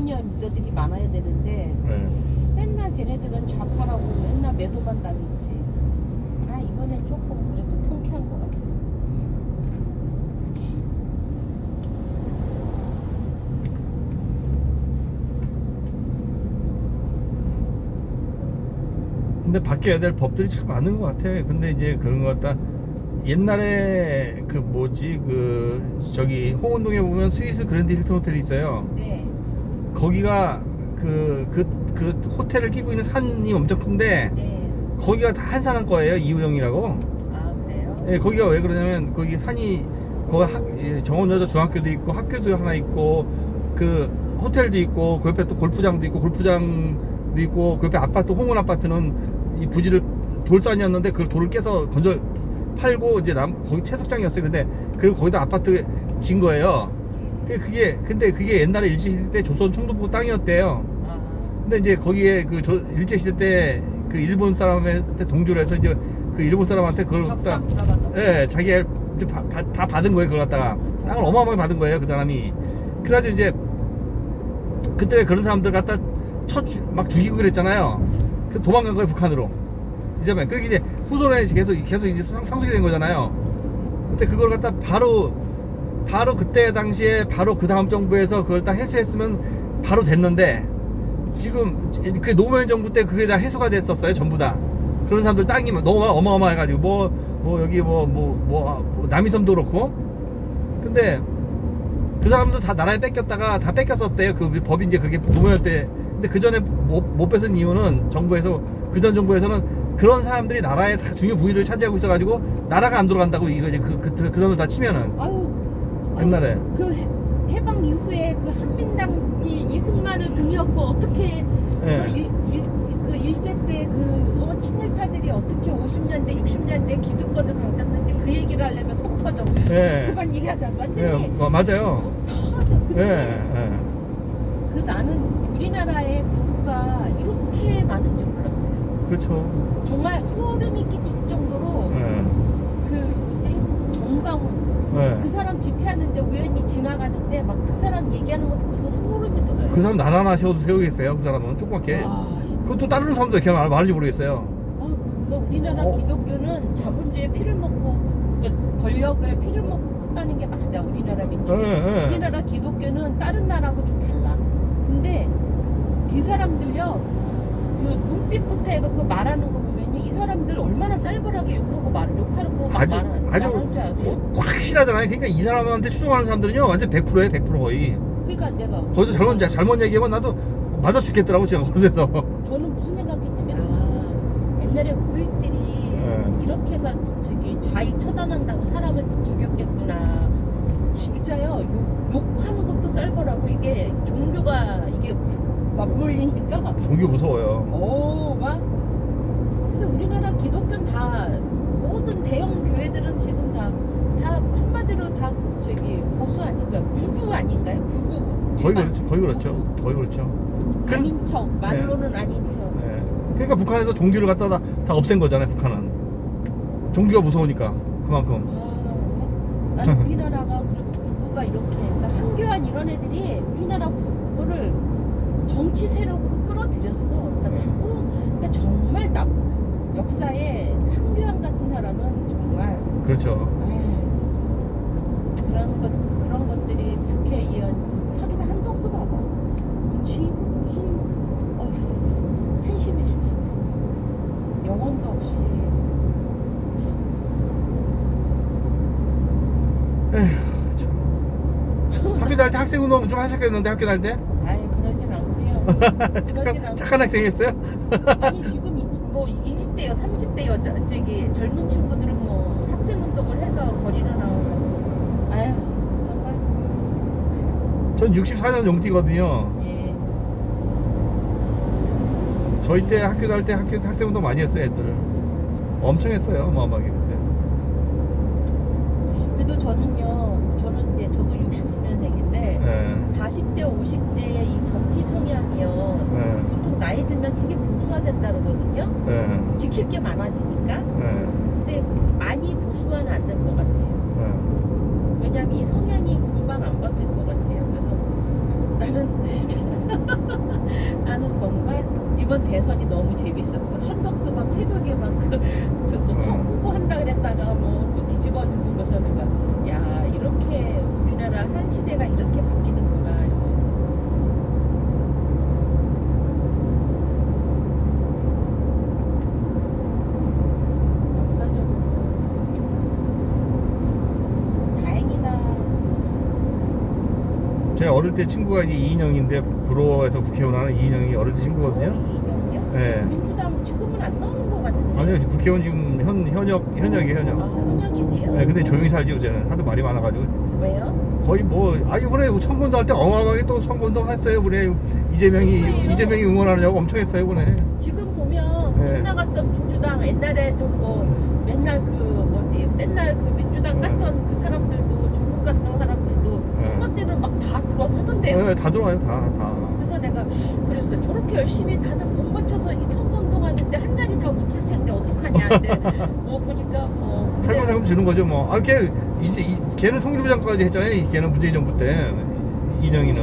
주니어 리더들이 많아야 되는데 네. 맨날 걔네들은 좌파라고 맨날 매도만 당했지. 아 이번엔 조금 그래도 통쾌한 것 같아. 근데 바뀌어야 될 법들이 참 많은 것 같아. 근데 이제 그런 것 같다. 옛날에 그 뭐지 그 저기 홍은동에 보면 스위스 그랜드 힐튼 호텔이 있어요. 네. 거기가 그 호텔을 끼고 있는 산이 엄청 큰데 네. 거기가 다 한산한 거예요. 이우영이라고. 아 그래요? 예, 거기가 왜 그러냐면 거기 산이 거기 정원여자 중학교도 있고 학교도 하나 있고 그 호텔도 있고 그 옆에 또 골프장도 있고 골프장도 있고 그 옆에 아파트 홍은 아파트는 이 부지를 돌산이었는데 그 돌을 깨서 건져 팔고 이제 거기 채석장이었어요. 근데 그리고 거기다 아파트 진 거예요. 근데 그게 옛날에 일제시대 때 조선 총독부 땅이었대요. 아. 근데 이제 거기에 그 일제시대 때 그 일본 사람한테 동조를 해서 이제 그 일본 사람한테 그걸 갖다 자기가 이제 다 받은 거예요. 그걸 갖다가 땅을 어마어마하게 받은 거예요. 그 사람이. 그래가지고 이제 그때 왜 그런 사람들 갖다 막 죽이고 그랬잖아요. 그래서 도망간 거예요. 북한으로. 이제만 그렇게 이제 후손에 계속 이제 상속이 된 거잖아요. 근데 그걸 갖다 바로 그때 당시에 바로 그 다음 정부에서 그걸 다 해소했으면 바로 됐는데 지금 그 노무현 정부 때 그게 다 해소가 됐었어요. 전부 다. 그런 사람들 땅이 너무 어마어마해가지고 뭐 여기 뭐 남이섬도 그렇고. 근데 그 사람들 다 나라에 뺏겼다가 다 뺏겼었대요. 그 법이 이제 그렇게 노무현 때. 근데 그 전에 못 뺏은 이유는 정부에서 그 전 정부에서는 그런 사람들이 나라의 다 중요 부위를 차지하고 있어가지고 나라가 안 돌아간다고 이거지. 그 돈을 다 치면은. 아유, 옛날에. 그 해방 이후에 그 한민당이 이승만을 등이었고 어떻게 예. 그 일제 때 그 친일파들이 어떻게 50년대 60년대 기득권을 가졌는지 그 얘기를 하려면 속 터져. 예. 그만 얘기하자. 완전히 예, 맞아요. 속 터져. 근데 예. 그 나는 우리나라의 구가 이렇게 많은 줄 몰랐어요. 그렇죠. 정말 소름이 끼칠 정도로 예. 그 뭐지 정광훈 예. 그 사람 집회하는데 우연히 지나가는데 막 그 사람 얘기하는 거 보고서 소름이 돋아요. 그 사람 나라 하나 세우겠어요. 그 사람은 조그맣게. 그것도 다른 사람도 이렇게 말하는지 모르겠어요. 그러니까 우리나라 기독교는 자본주의에 피를 먹고 그 권력을 피를 먹고 컸다는 게 맞아. 우리나라 민주주의. 예. 우리나라 기독교는 다른 나라하고 좀 달라. 근데 그 사람들요 그 눈빛부터 해갖고 말하는 거 보면요 이 사람들 얼마나 쌀벌하게 욕하고 욕하고 막 아주 말하는 줄 아세요? 확실하잖아요. 그러니까 이 사람한테 추종하는 사람들은요 완전 100%예요. 100% 거의. 그러니까 내가 거기서 잘못 얘기하면 나도 맞아 죽겠더라고 제가 그래서. 저는 무슨 생각했냐면 옛날에 우익들이 이렇게 해서 저기 좌익 처단한다고 사람을 죽였겠구나. 진짜요. 욕하는 것도 쌀벌하고 이게 종교가 이게 맞물리니까 종교 무서워요. 막 근데 우리나라 기독교는 다 모든 대형 교회들은 지금 다 한마디로 다 저기 보수 아닌가요? 구구 아닌가요? 구구 거의 그렇죠. 보수. 거의 그렇죠. 아닌 척 말로는 아닌 척. 그러니까 북한에서 종교를 갖다 다 없앤 거잖아요. 북한은 종교가 무서우니까 그만큼. 난 우리나라가 그리고 구구가 이렇게 그러니까 한교안 이런 애들이 우리나라 구구를 정치 세력으로 끌어들였어. 그러니까 정말 역사에 한교안 같은 사람은 정말 그렇죠. 그런 것들이 국회의원 하기사 한덕수 봐봐. 지금 무슨 한심해. 영혼도 없이. 에휴, 참. 학교 다닐 때 학생 운동 좀 하셨겠는데 학교 다닐 때? 아이 그러진 않고요. 착한 학생이었어요? 아니 지금 뭐 20대 30대 여자 저기 젊은 친구들은 뭐 학생 운동을 해서 거리로 나오고 아유 정말 전 64년 용띠거든요. 예. 저희 때 학교 다닐 때 학교에서 학생 운동 많이 했어요. 애들 엄청 했어요. 어마어마하게 그때. 그래도 저는 이제 저도 66년생인데 40대 50대의 이 정치 성향이요 보통 나이 들면 되게 보수화된다 그러거든요. 지킬 게 많아지니까. 근데 많이 보수화는 안 된 것 같아요. 왜냐면 이 성향이 금방 안 바뀔 것 같아요. 그래서 나는 진짜 나는 정말 이번 대선이 너무 재밌었어. 한덕수 막 새벽에 막그 후보 한다 그랬다가 뭐또 뒤집어지고 그래서 내가 야 이렇게 우리나라 한 시대가 이렇게 바뀌는구나. 이러면서. 역사적으로 다행이다. 제 어릴 때 친구가 이제 이인영인데 불어에서 국회의원 하는 이인영이 어릴 때 친구거든요. 이인영이요? 네. 민주당 지금은 안 나오는 것 같은데. 아니요, 국회의원 지금 현역이에요, 현역. 아, 현역이세요? 네, 근데 조용히 살지 요새는 하도 말이 많아가지고 왜요? 거의 이번에 선거운동 할 때 어마어마하게 또 선거운동 했어요. 이번에 이재명이 응원하느냐고 엄청 했어요 이번에. 지금 보면 네. 쭉 나갔던 민주당 옛날에 맨날 맨날 그 민주당 네. 갔던 그 사람들도 조국 갔던 사람들도 네. 선거 때는 막 다 들어와서 하던데요. 네, 다 들어와요, 다. 그래서 내가 그랬어요. 저렇게 열심히 다들 몸 바쳐서 이 선거운동 하는데 한 자리 다 못 줄 텐데 어떡하냐. 근데 보니까 근데 살만하면 주는 거죠 뭐. 걔는 통일부 장까지 했잖아요. 걔는 문재인 정부 때 이인영이는.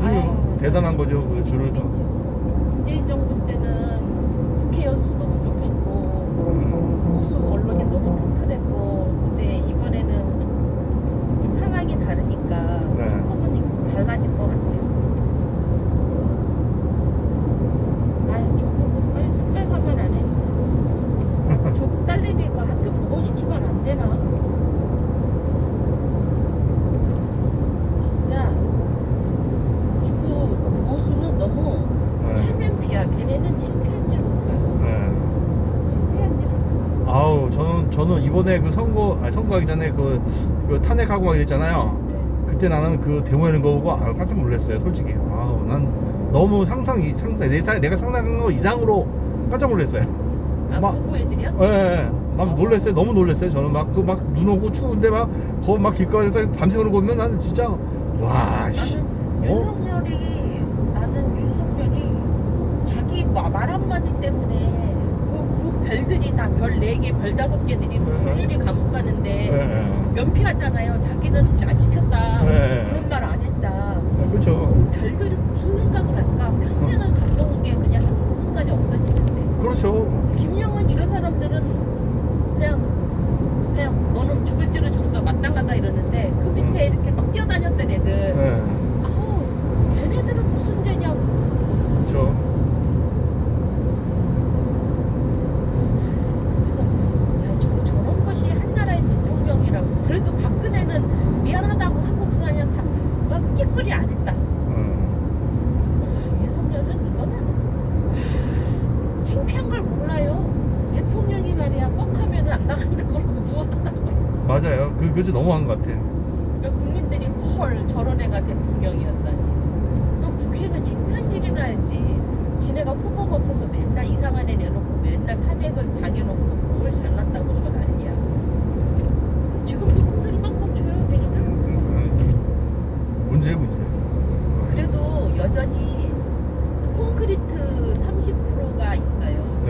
아유, 대단한 거죠 그 줄을 서. 문재인 정부 때는 국회의원 수도 부족했고 보수 언론이 너무 튼튼했고 근데 이번에는 좀 상황이 다르니까 네. 조금은 달라질 것 같아요. 아유 조국은 빨리 특별사면 안 해주나? 조국 딸내미 그 학교 복원시키면 안 되나? 진짜 보수는 너무 네. 철면피야. 걔네는 창피한 줄 몰라. 네. 창피한 줄 몰라. 아우 저는 이번에 그 선거하기 전에 그 탄핵하고 막 이랬잖아요. 그때 나는 그 데모하는 거 보고 깜짝 놀랐어요 솔직히. 난 너무 내가 상상한 거 이상으로 깜짝 놀랐어요. 구구 애들이요? 예. 막 놀랐어요. 너무 놀랐어요. 저는 막 눈 오고 추운데 막 길가에서 밤새우는 거 보면 나는 진짜 와 씨. 나는 윤석열이 자기 말 한마디 때문에 그 별들이 다 별 4개, 별 5개들이 줄줄이 감옥 가는데 면피하잖아요. 자기는 안 지켰다. 네. 그런 말 안 했다. 그렇죠. 그 별들이 무슨 생각을 할까? 평생을 갔던 게 그냥 한순간에 없어지는데. 그렇죠. 김영은 이런 사람들은 그냥 너는 죽을 줄을 졌어 마땅하다 이러는데 그 밑에 이렇게 막 뛰어다녔던 애들 네. 걔네들은 무슨 죄냐고. 그렇죠. 그래서 저런 것이 한나라의 대통령이라고. 그래도 박근혜는 미안하다고 한국 사냥 막 끽소리 안 했다. 윤석열은 이거는 창피한 걸 몰라요. 대통령이 말이야 뻑하면 안 나간다 그러고 뭐 한다 그러고. 맞아요. 그게 너무한 것 같아. 국민들이 헐 저런 애가 대통령이었다니. 그럼 국회는 창피한 일이나 해야지. 지네가 후보가 없어서 맨날 이상한 애 내놓고 맨날 탄핵을 당해놓고 뭘 잘났다고 저 난리야. 지금도 큰 소리 빵빵 쳐요 걔네들. 문제. 그래도 여전히 콘크리트 30%가 있어요. 네.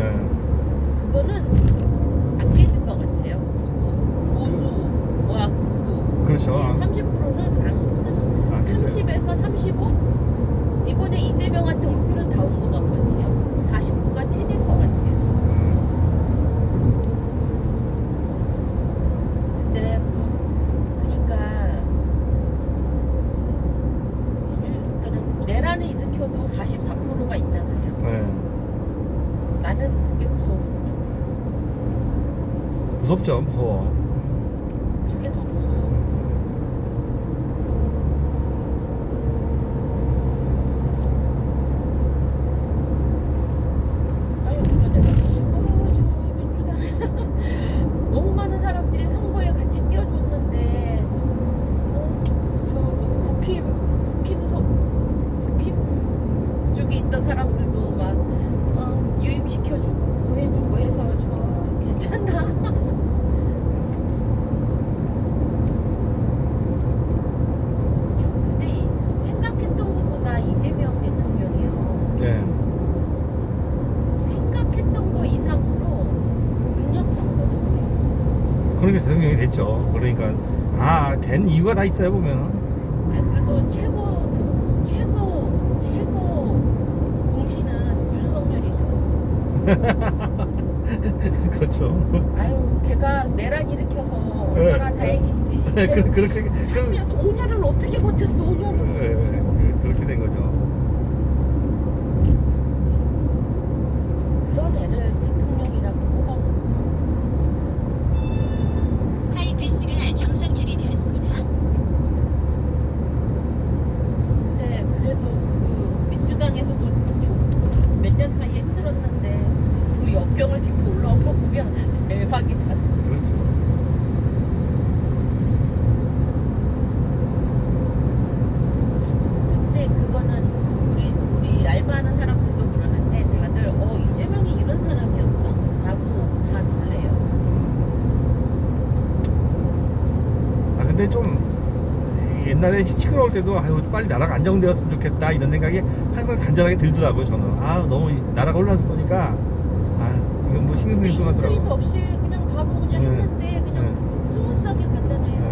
그거는 안 깨질 것 같아요. 보수와 구구. 그렇죠. 30%는 안 깨져요. 30에서 35? 이번에 이재명한테 올표는 다 온 것 같거든요. 49가 최대인 것 같아요. 근데 그러니까 내란을 일으켜도 44%가 있잖아요. 네. 나는 그게 무서운 것 같아요. 무섭죠. 무서워. 그게 더 무서워. 아니 근데 내가 저 민주당 너무 많은 사람들이 선거에 같이 뛰어줬는데 국힘 쪽에 있던 사람들도 막 유임시켜주고 뭐 해주고 해서 저 괜찮나? 근데 생각했던 것보다 이재명 대통령이요. 네. 생각했던 거 이상으로 능력자인 것 같아요. 그런 게 대통령이 됐죠. 그러니까 된 이유가 다 있어요 보면은. 그래도 최고 최고 공신은 윤석열이죠. 그렇죠. 아유, 걔가 내란 일으켜서 네. 얼마나 다행인지. 그렇게 5년을 어떻게 버텼어, 5년을. 그렇게 된 거죠. 그런 애를 대통령이라고 뽑아놓고. 하이패스가 정상 처리되었습니다. 근데 그래도 그 민주당에서도 몇 년 사이에 힘들었는데 그 역병을 딛고 올라온 거 보면 대박이다. 그렇죠. 근데 그거는 우리 알바하는 사람들도 그러는데 다들 이재명이 이런 사람이었어? 라고 다 놀래요. 아 근데 좀 옛날에 시끄러울 때도 아유 빨리 나라가 안정되었으면 좋겠다 이런 생각이 항상 간절하게 들더라고요. 저는 너무 나라가 혼란스러우니까 이건 뭐 신경 쓰기 인수위도 하더라고. 없이 그냥 바로 그냥 네. 했는데 그냥 스무스하게 가잖아요.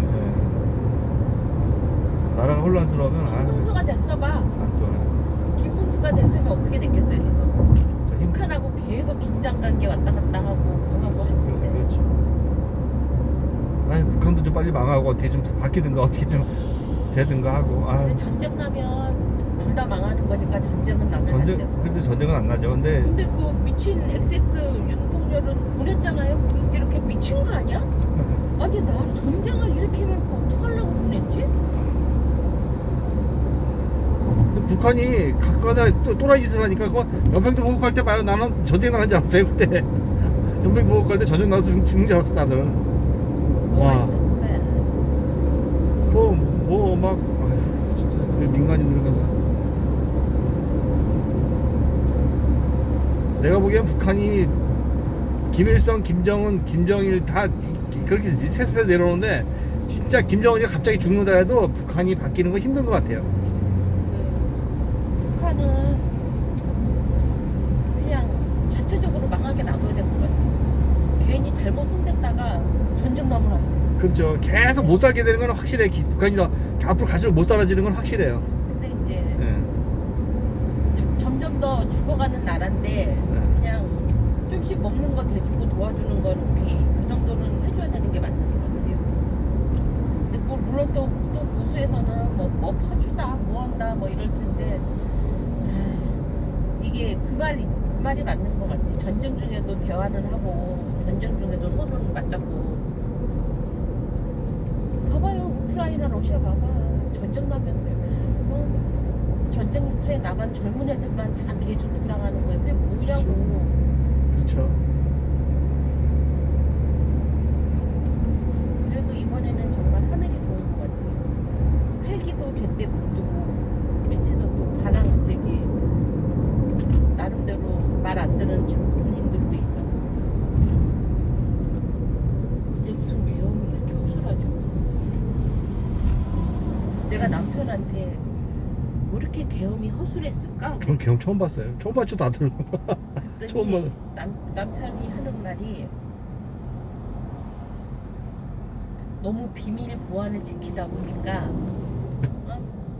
나라가 혼란스러우면 김문수가 됐어 봐. 좋아요. 김문수가 됐으면 어떻게 됐겠어요 지금? 저 힘- 북한하고 계속 긴장 관계 왔다 갔다 하고 할 텐데. 그렇죠. 북한도 좀 빨리 망하고 어떻게 좀 바뀌든가 어떻게 좀 되든가 하고 근데 전쟁 나면 둘 다 망하는 거니까 전쟁은 나면 안 되고. 그래서 전쟁은 안 나죠. 근데 근데 그 미친 엑세스 윤석열은 보냈잖아요. 그게 이렇게 미친 거 아니야? 아니 나 전쟁을 이렇게 하면 어떡하려고 보냈지? 북한이 가끔가다 또 또라이 짓을 하니까 그거 연평도 보복할 때 봐요. 나는 전쟁 나는 줄 알았어요 그때. 연평도 보복할 때 전쟁 나서 죽는 줄 알았어 다들. 뭐가 와. 있었을 거야. 그거 뭐막 진짜 되게 민간인 들어가서. 내가 보기엔 북한이 김일성, 김정은, 김정일 다 그렇게 세습해서 내려오는데 진짜 김정은이 갑자기 죽는다라도 북한이 바뀌는 거 힘든 것 같아요. 북한은 그냥 자체적으로 망하게 놔둬야 될 것 같아요. 괜히 잘못 손댔다가 전쟁 나면 안 돼. 그렇죠. 계속 못 살게 되는 건 확실해. 북한이 더 앞으로 갈수록 못 살아지는 건 확실해요. 근데 이제 예. 점점 더 죽어가는 나라인데 그냥 좀씩 먹는 거 대주고 도와주는 건 오케이. 그 정도는 해줘야 되는 게 맞는 것 같아요. 근데 뭐 물론 또 보수에서는 뭐 퍼주다, 뭐 한다, 뭐 이럴 텐데 이게 그 말이 맞는 것 같아. 전쟁 중에도 대화는 하고 전쟁 중에도 손은 맞잡고. 봐봐요, 우크라이나 러시아 봐봐. 전쟁 나면 전쟁터에 나간 젊은 애들만 다 개죽음 당하는 거야. 그게 뭐냐고. 그렇죠. 그래도 이번에는 정말 하늘이 도운 것 같아요. 헬기도 제때 못 뜨고 밑에서 또 반항 저기 나름대로 말 안 듣는 군인들도 있어서. 근데 무슨 계엄이 이렇게 허술하죠? 내가 남편한테 왜 이렇게 계엄이 허술했을까? 저는 경험 처음 봤어요. 처음 봤죠 다들. 처음 그랬더니 봤. 남편이 하는 말이 너무 비밀 보안을 지키다 보니까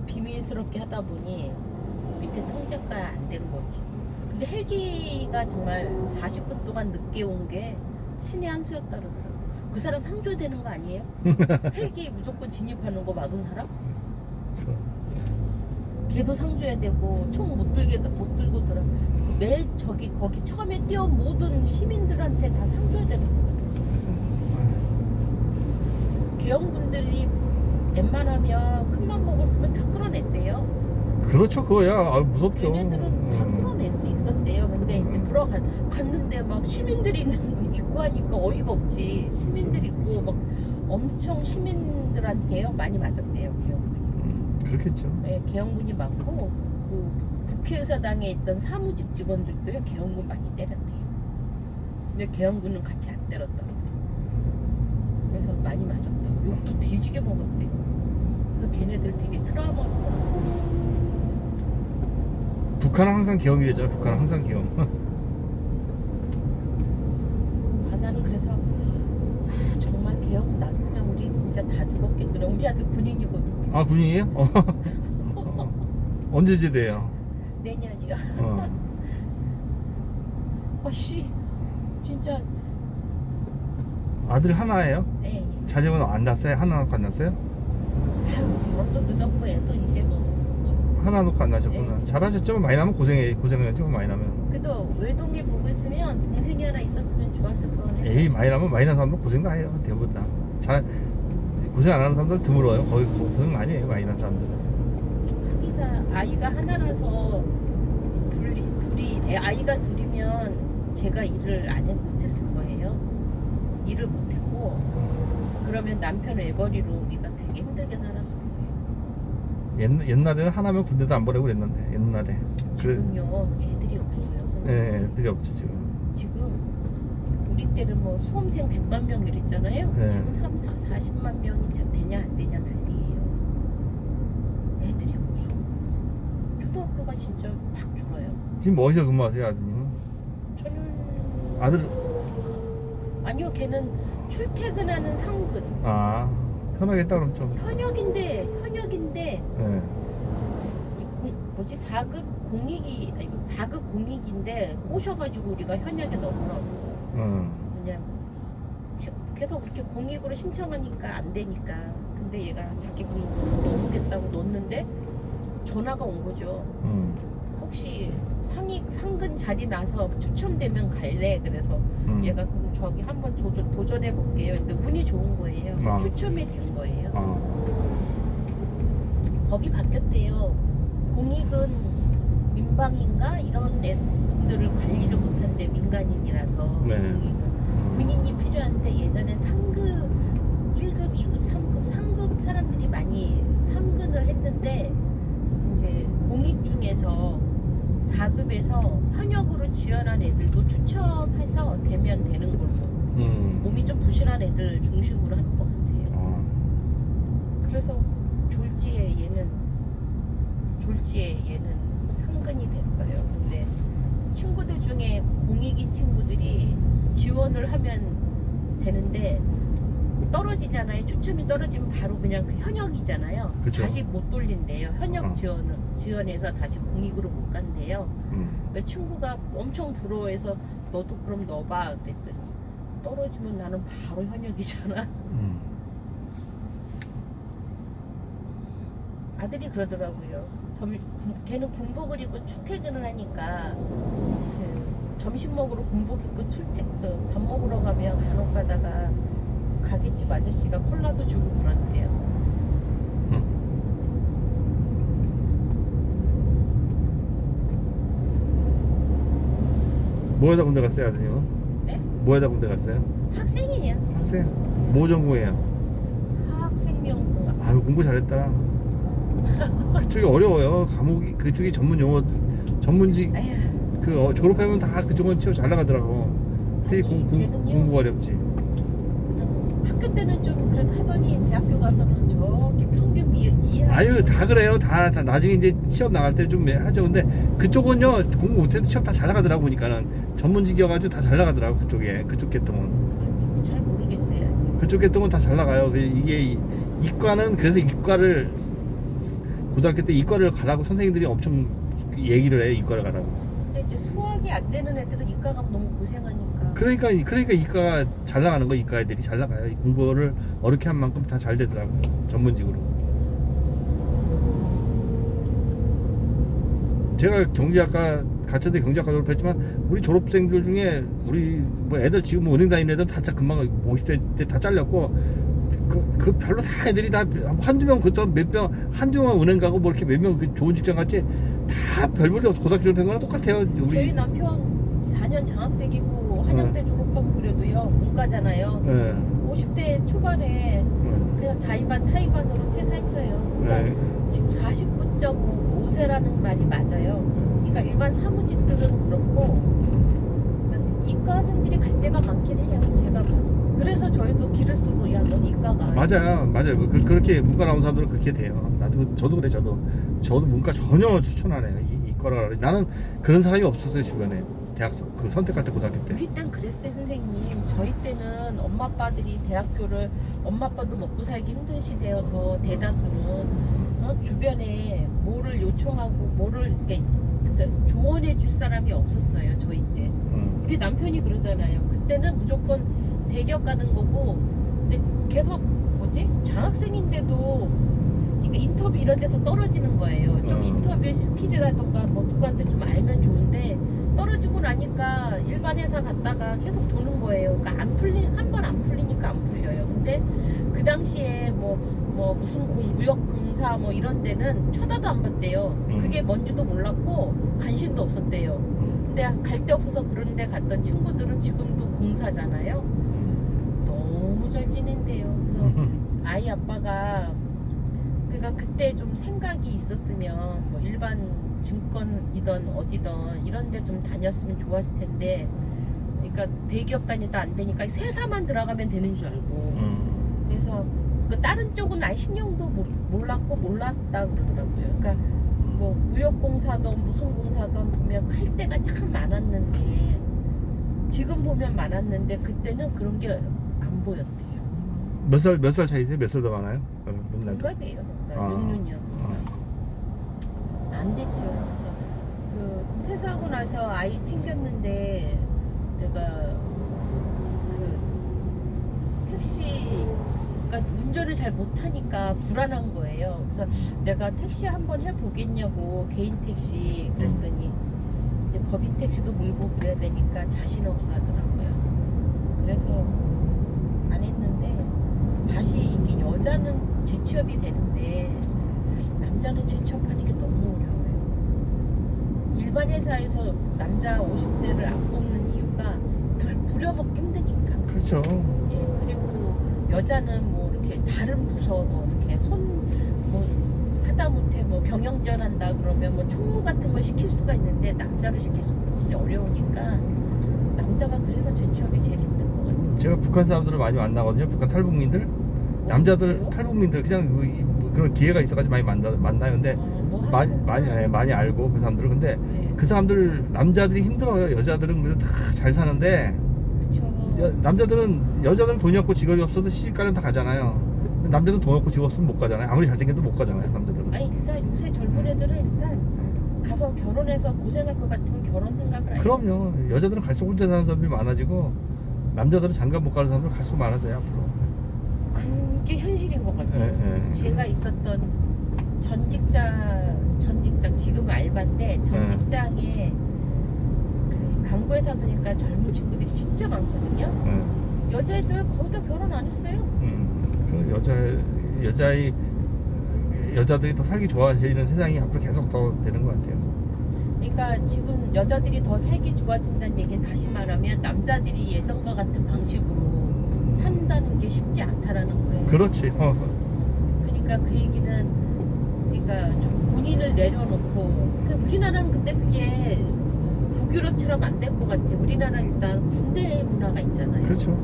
비밀스럽게 하다 보니 밑에 통제가 안 된 거지. 근데 헬기가 정말 40분 동안 늦게 온 게 신의 한 수였다 그러더라고. 그 사람 상줘야 되는 거 아니에요? 헬기 무조건 진입하는 거 막은 사람? 걔도 상줘야 되고 총 못 들고 들어. 거기 처음에 뛰어온 모든 시민들한테 다 상줘야 되는 거야. 계엄군들이 웬만하면 큰맘 먹었으면 다 끌어냈대요. 그렇죠 그거야. 무섭죠. 걔네들은 다 끌어낼 수 있었대요. 근데 이제 갔는데 막 시민들이 있는 거 있고 하니까 어이가 없지. 시민들이 있고 막 엄청 시민들한테요 많이 맞았대요 계엄군이. 그렇겠죠. 네, 계엄군이 많고 그 국회의사당에 있던 사무직 직원들도요 계엄군 많이 때렸대요. 근데 계엄군은 같이 안 때렸다고. 그래서 많이 맞았다고. 욕도 뒤지게 먹었대. 그래서 걔네들 되게 트라우마고. 북한은 항상 계엄이랬잖아. 북한은 항상 계엄. 나는 그래서 정말 계엄 났으면 우리 진짜 다 죽었겠구나. 우리 아들 군인이거든. 아 군인이에요? 언제 제대해요? 내년이요. 아씨 진짜. 아들 하나예요? 네. 자제분 안 낳았어요? 하나 놓고 안 낳았어요? 아유 결혼도 늦었고 애도 이제 뭐. 하나 놓고 안 낳으셨구나. 네. 잘하셨지만 많이 나면 고생했지만 많이 나면. 그래도 외동에 보고 있으면 동생이 하나 있었으면 좋았을 거네. 에이 많이 나면 많이 난 사람들 고생 다 해요. 대부분 다. 고생 안 하는 사람들 드물어요. 거의 고생 많이 해요. 많이 난 사람들은. 하기사 아이가 하나라서 아이가 둘이면 제가 일을 못했을 거예요. 일을 못했고 그러면 남편 외벌이로 우리가 되게 힘들게 살았을 거예요. 옛날에는 하나면 군대도 안 보내고 그랬는데 옛날에. 지금요 애들이 없어요. 네, 애들이 없죠 지금. 지금 우리 때는 뭐 수험생 100만 명 이랬잖아요. 네. 지금 40만 명이 되냐 안 되냐 난리예요. 애들이 없어. 초등학교가 진짜 팍 줄어요. 지금 뭐 어디서 근무하세요 아드님은? 저는 아들 아니요 걔는 출퇴근하는 상근 아 편하겠다 그럼 좀. 현역인데 네. 뭐지 4급 공익이 아니 4급 공익인데 꼬셔가지고 우리가 현역에 넣으라고. 그냥 계속 그렇게 공익으로 신청하니까 안 되니까. 근데 얘가 자기 그럼 넣어보겠다고 넣었는데 전화가 온 거죠. 혹시 상근 자리 나서 추첨되면 갈래? 그래서 얘가 그럼 저기 한번 도전해 볼게요. 근데 운이 좋은 거예요. 아. 추첨이 된 거예요. 아. 법이 바뀌었대요. 공익은 민방인가 이런 분들을 관리를 못한대. 민간인이라서. 네. 공익은 군인이 필요한데 예전에 상급 1급, 2급, 3급, 상급 사람들이 많이 상근을 했는데 이제 공익 중에서 4급에서 현역으로 지원한 애들도 추첨해서 되면 되는 걸로. 몸이 좀 부실한 애들 중심으로 하는 것 같아요. 그래서 졸지에 얘는 상근이 됐어요. 근데 친구들 중에 공익인 친구들이 지원을 하면 되는데 떨어지잖아요. 추첨이 떨어지면 바로 그냥 그 현역이잖아요. 그쵸. 다시 못 돌린대요. 현역 어. 지원해서 다시 공익으로 못 간대요. 그 친구가 엄청 부러워해서 너도 그럼 넣어봐 그랬더니 떨어지면 나는 바로 현역이잖아. 아들이 그러더라고요. 걔는 군복을 입고 출퇴근을 하니까 그 점심 먹으러 군복 입고 밥 먹으러 가면 간혹 가다가 가게집 아저씨가 콜라도 주고 그런대요. 뭐에다 군대 갔어요 아드님은? 네? 뭐에다 군대 갔어요? 학생이에요. 학생? 뭐 전공이에요? 화학생명공학. 아유 공부 잘했다. 그쪽이 어려워요. 과목이 그쪽이 전문 용어 전문직 에휴, 졸업하면 다 그쪽은 치고 잘 나가더라고. 되게 걔는요? 공부가 어렵지. 학교 때는 좀 그래도 하더니 대학교 가서는 저기 평균 이하. 아유 다 그래요. 다 나중에 이제 시험 나갈 때 좀 하죠. 근데 그쪽은요 공부 못해도 시험 다 잘 나가더라고 보니까는 전문직이어가지고 다 잘 나가더라고 그쪽에 그쪽 계통은. 아니, 잘 모르겠어요. 아직. 그쪽 계통은 다 잘 나가요. 이게 이과는 그래서 이과를 고등학교 때 이과를 가라고 선생님들이 엄청 얘기를 해요. 이과를 가라고. 근데 이제 수학이 안 되는 애들은 이과 가면 너무 고생하니까. 그러니까 이과가 잘 나가는 거 이과 애들이 잘 나가요. 이 공부를 어렵게 한 만큼 다 잘 되더라고 전문직으로. 제가 경제학과 가천대 경제학과 졸업했지만 우리 졸업생들 중에 우리 뭐 애들 지금 뭐 은행 다니는 애들 다 금방 50대 때 다 잘렸고 그 별로 다 애들이 다 한두 명 그때 한두 명은 은행 가고 뭐 이렇게 몇 명 좋은 직장 갔지 다 별볼이 없어. 고등학교 졸업한 거랑 똑같아요. 우리 저희 남편 4년 장학생이고 한양대 졸업하고 그래도요 문과잖아요. 네. 50대 초반에 그냥 자의반 타의반으로 퇴사했어요. 그러니까 네. 지금 49.5세라는 말이 맞아요. 그러니까 일반 사무직들은 그렇고 이과생들이 갈 데가 많긴 해요. 제가 봐도. 그래서 저희도 길을 쓰고 야 넌 이과가 맞아요. 그렇게 문과 나온 사람들은 그렇게 돼요. 저도 그래. 저도 문과 전혀 추천 안 해요. 이과라. 나는 그런 사람이 없었어요 주변에. 대학 그 선택할 때 고등학교 때? 우리 땐 그랬어요, 선생님. 저희 때는 엄마 아빠들이 대학교를 엄마 아빠도 먹고 살기 힘든 시대여서 대다수는 주변에 뭐를 요청하고 뭐를 그러니까 조언해 줄 사람이 없었어요, 저희 때. 우리 남편이 그러잖아요. 그때는 무조건 대기업 가는 거고, 근데 계속 뭐지? 장학생인데도 그러니까 인터뷰 이런 데서 떨어지는 거예요. 좀 인터뷰 스킬이라던가 뭐 누구한테 좀 알면 좋은데 떨어지고 나니까 일반 회사 갔다가 계속 도는 거예요. 그러니까 한 번 안 풀리니까 안 풀려요. 근데 그 당시에 뭐 무슨 무역공사 뭐 이런 데는 쳐다도 안 봤대요. 그게 뭔지도 몰랐고 관심도 없었대요. 근데 갈 데 없어서 그런 데 갔던 친구들은 지금도 공사잖아요. 너무 잘 지낸대요. 그래서 아이 아빠가 그러니까 그때 좀 생각이 있었으면 뭐 일반 증권이든 어디든 이런 데 좀 다녔으면 좋았을 텐데, 그러니까 대기업 다니다 안 되니까 회사만 들어가면 되는 줄 알고 그래서 그 다른 쪽은 아예 신경도 몰랐다 그러더라고요. 그러니까 뭐 무역공사든 무슨 공사든 보면 칼 데가 참 많았는데, 지금 보면 많았는데 그때는 그런 게 안 보였대요. 몇 살 차이세요? 몇 살 더 많아요? 맨날. 동갑이에요. 6년이요. 안 됐죠. 그래서 그 퇴사하고 나서 아이 챙겼는데 내가 그 택시 그러니까 운전을 잘 못하니까 불안한 거예요. 그래서 내가 택시 한번 해보겠냐고, 개인 택시 그랬더니 이제 법인 택시도 몰고 그래야 되니까 자신 없어 하더라고요. 그래서 안 했는데 다시 이게 여자는 재취업이 되는데 남자는 재취업하는 게 너무 어려워요. 일반 회사에서 남자 50대를 안 뽑는 이유가 부려먹기 힘드니까. 그렇죠. 예, 그리고 여자는 뭐 이렇게 다른 부서 뭐 이렇게 뭐 하다못해 뭐 경영지원한다 그러면 뭐 총무 같은 걸 시킬 수가 있는데 남자를 시킬 수가 어려우니까 남자가 그래서 재취업이 제일 힘든 것 같아요. 제가 북한 사람들을 많이 만나거든요. 북한 탈북민들, 남자들 그래요? 탈북민들 그냥 뭐 그런 기회가 있어가지고 많이 만나요. 근데 뭐 많이 알고 그 사람들을. 근데 네. 그 사람들 남자들이 힘들어요. 여자들은 그래도 다 잘 사는데 그렇죠. 여자들은 돈이 없고 직업이 없어도 시집가는 다 가잖아요. 근데 남자들은 돈 없고 직업 없으면 못 가잖아요. 아무리 잘생겨도 못 가잖아요. 남자들은. 아니 일단 요새 젊은 애들은 일단 가서 결혼해서 고생할 것 같으면 결혼 생각을 안 해요. 그럼요. 여자들은 갈수록 혼자 사는 사람들이 많아지고 남자들은 장가 못 가는 사람들 갈수록 많아져요 앞으로. 그게 현실인 것 같아요. 예, 예. 제가 있었던 전 직장 지금 알바인데 전 직장에 그 강구회사 다니까 젊은 친구들이 진짜 많거든요. 여자애들 거의 다 결혼 안 했어요. 그 여자들이 더 살기 좋아지는 세상이 앞으로 계속 더 되는 것 같아요. 그러니까 지금 여자들이 더 살기 좋아진다는 얘기는 다시 말하면 남자들이 예전과 같은 방식으로 산다는 게 쉽지 않다라는 거예요. 그렇지. 그러니까 그 얘기는 그러니까 좀 본인을 내려놓고 우리나라는 근데 그게 북유럽처럼 안 될 것 같아요. 우리나라는 일단 군대 문화가 있잖아요. 그렇죠.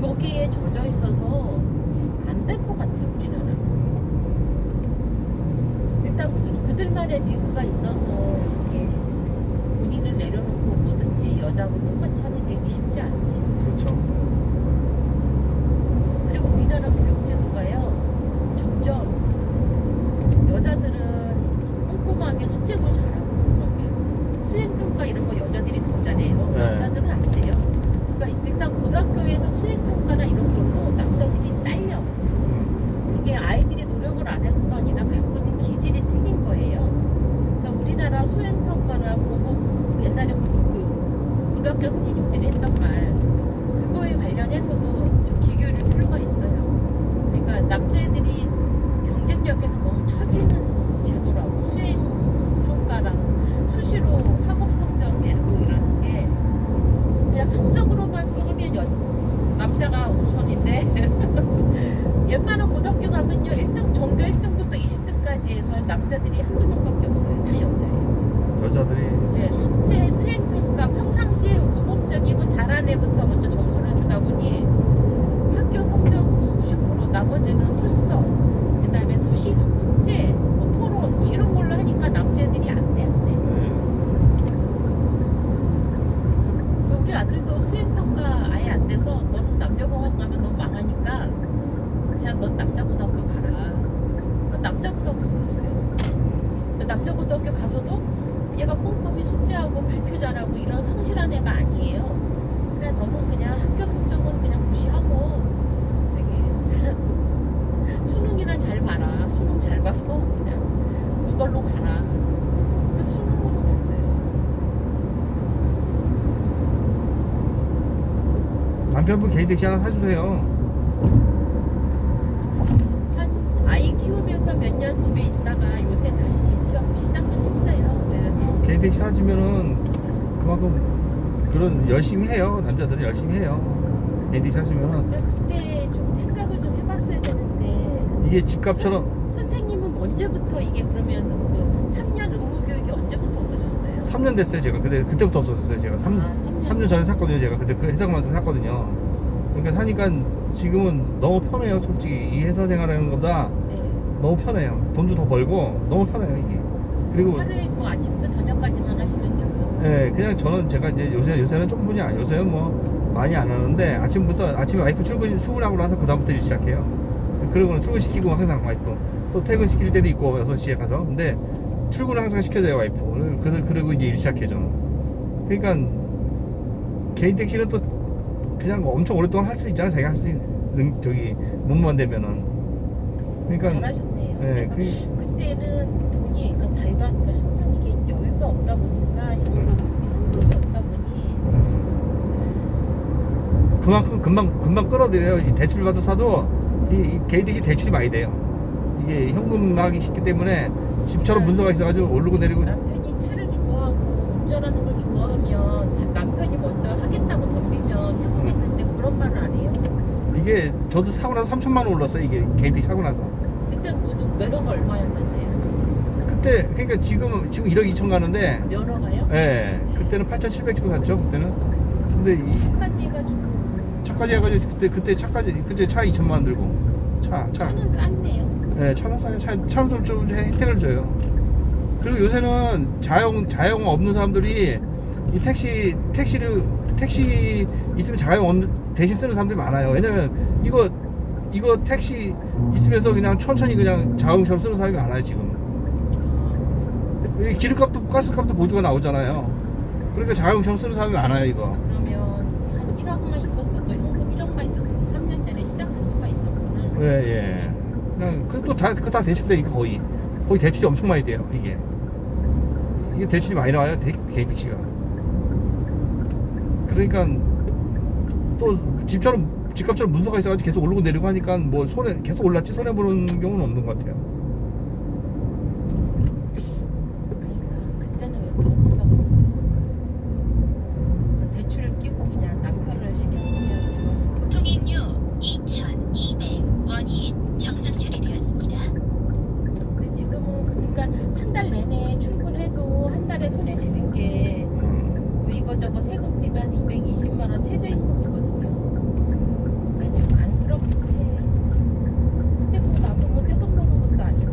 거기에 젖어 있어서 안 될 것 같아요. 우리나라는 일단 무슨 그들만의 리그가 있어서 이렇게 본인을 내려놓고 뭐든지 여자하고 똑같이 하는 게 쉽지 않지. 그렇죠. 그리고 우리나라 교육제도가요 점점 여자들은 꼼꼼하게 숙제도 잘하고 수행평가 이런 거 여자들이 더 잘해요. 남자들은 안 돼요. 그러니까 일단 고등학교에서 수행평가나 이런 걸로 남자들이 딸려. 그게 아이들이 노력을 안 해서가 아니라 갖고 있는 기질이 틀린 거예요. 그러니까 우리나라 수행평가나 보고 옛날에 그 고등학교 선생님들이 했던 말 그거에 관련해서도 좀 기교를 필요가 있어요. 그러니까 남자애들이 경쟁력에서 너무 처지는 제도라고 수행평가랑 수시로 학업 성적 내고 이러는 게 그냥 성적으로만 또 하면 남자가 우선인데 웬만한 고등학교 가면요 1등 전교 1등부터 20등까지 해서 남자들이 한두 명밖에 없어요. 다 여자예요. 여자들이 네, 숙제 수행평가 평상시에 모범적이고 잘한 애부터 먼저 점수를 주다 보니 학교 성적 50% 나머지는 출석 그 다음에 수시 숙제 뭐 토론 뭐 이런 걸로 하니까 남자애들이 안 돼. 꼼꼼히 숙제하고 발표 잘하고 이런 성실한 애가 아니에요. 그냥 너무 그냥 학교 성적은 그냥 무시하고 저기 수능이나 잘 봐라. 수능 잘 봐서 그냥 그걸로 가라. 그래서 수능으로 갔어요. 남편분 개인 택시 하나 사주세요. 아이 키우면서 몇 년 집에 있다가 요새 다시 재취업 시작은 했어요. 그래서 개인 택시 사주면은 그만큼 그런 열심히 해요. 남자들은 열심히 해요. 개인 택시 사주면은. 근데 그때 좀 생각을 좀 해봤어야 되는데 이게 집값처럼. 선생님은 언제부터 이게 그러면 그 3년 의무교육이 언제부터 없어졌어요? 3년 됐어요 제가. 그때부터 없어졌어요 제가. 3년 전에 샀거든요 제가. 그때 그 회사 그만두고 샀거든요. 그러니까 사니까 지금은 너무 편해요 솔직히. 이 회사 생활하는 것보다 네. 너무 편해요. 돈도 더 벌고 너무 편해요 이게. 그리고 하루에 뭐 아침부터 저녁까지만 하시면 되고. 네, 그냥 저는 제가 이제 요새는 조금뿐이 아니에요. 요새는 뭐 많이 안 하는데 아침에 와이프 출근하고 나서 그 다음부터 일 시작해요. 그리고는 출근시키고 항상 와이프 또 퇴근시킬 때도 있고 6시에 가서. 근데 출근을 항상 시켜줘요 와이프. 그리고 이제 일 시작해 저는. 그러니까 개인 택시는 또 그냥 엄청 오랫동안 할 수 있잖아. 자기가 할 수 있는 저기 몸만 되면은. 그러니까 잘하셨네요. 네, 내가 그때는 돈이 그러니까 다이가 항상 이게 여유가 없다 보니까 현금이 없다 보니 그만큼 금방 끌어들여요. 이 대출 받아 사도 이 개인 택시 대출이 많이 돼요. 이게 현금하기 쉽기 때문에 집처럼 문서가 있어가지고 오르고 내리고. 남편이 차를 좋아하고 운전하는 걸 좋아하면 남편이 먼저 하겠다고 덤비면 해보겠는데 그런 말을 안 해요. 이게 저도 사고 나서 3천만 원 올랐어요. 이게 개인 택시 사고 나서. 그때 모두 면허가 얼마였는데요? 그때 그러니까 지금 1억 2천 가는데. 면허가요? 예. 그때는 8,700 주고 샀죠. 그때는. 근데 차까지 해가지고 차까지 해가지고 그때 차 2천만 원 들고 차. 차는 쌌네요. 예, 차는 싸요. 차는 좀 혜택을 줘요. 그리고 요새는 자영 없는 사람들이 이 택시 있으면 자영 대신 쓰는 사람들이 많아요. 왜냐면 이거 택시 있으면서 그냥 천천히 그냥 자동차로 쓰는 사람이 많아요 지금. 이 기름값도 가스값도 보조가 나오잖아요. 그러니까 자동차로 쓰는 사람이 많아요 이거. 그러면 한 1억만 있었어도 현금 1억만 있었어도 3년 전에 시작할 수가 있었구나. 예. 그냥 그거 다 대출되니까 거의 대출이 엄청 많이 돼요 이게 대출이 많이 나와요 개인 택시가. 그러니까 또 집값처럼 문서가 있어가지고 계속 오르고 내리고 하니까 뭐 계속 올랐지 손해 보는 경우는 없는 것 같아요. 그러니까 그때는 왜 그런 생각을 못했을까? 그러니까 대출을 끼고 그냥 남편을 시켰으면 좋았을 것 같아요. 통행료 2,200원이 정상 처리되었습니다. 근데 지금은 그러니까 한 달 내내 출근해도 한 달에 손에 쥐는 게 뭐 이거저거 세금 떼면 한 220만 원 최저임금이거든요. 좀 안쓰럽긴 해. 근데 뭐 나도 뭐 떼돈 버는 것도 아니고.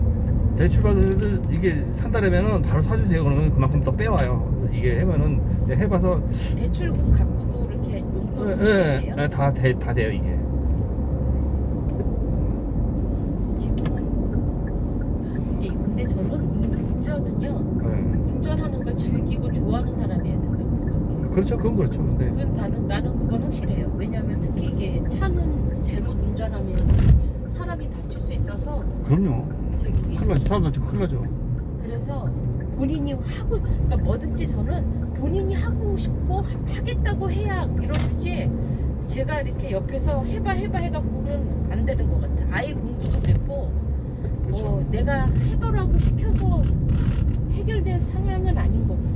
대출 받은 애들 이게 산다라면은 바로 사주세요. 그러면 그만큼 더 빼와요. 이게 해면은 내가 해봐서. 대출금 갖고도 이렇게 용돈을 내요? 네, 다 돼요 이게. 지금은 근데 저는 운전은요. 운전하는 걸 즐기고 좋아하는 사람이어야 된다고 생각해요. 그렇죠, 그건 그렇죠. 근데 그건 나는 그건 확실해요. 왜냐하면 특히 이게 차는 잘못 운전하면 사람이 다칠 수 있어서 그럼요. 저기 큰일 나죠. 사람 다치고 큰일 나죠. 그래서 본인이 그러니까 뭐든지 저는 본인이 하고 싶고 하겠다고 해야 이뤄주지. 제가 이렇게 옆에서 해봐 해갖고는 안 되는 것 같아. 아이 공부도 그랬고, 그렇죠. 내가 해보라고 시켜서 해결될 상황은 아닌 거고.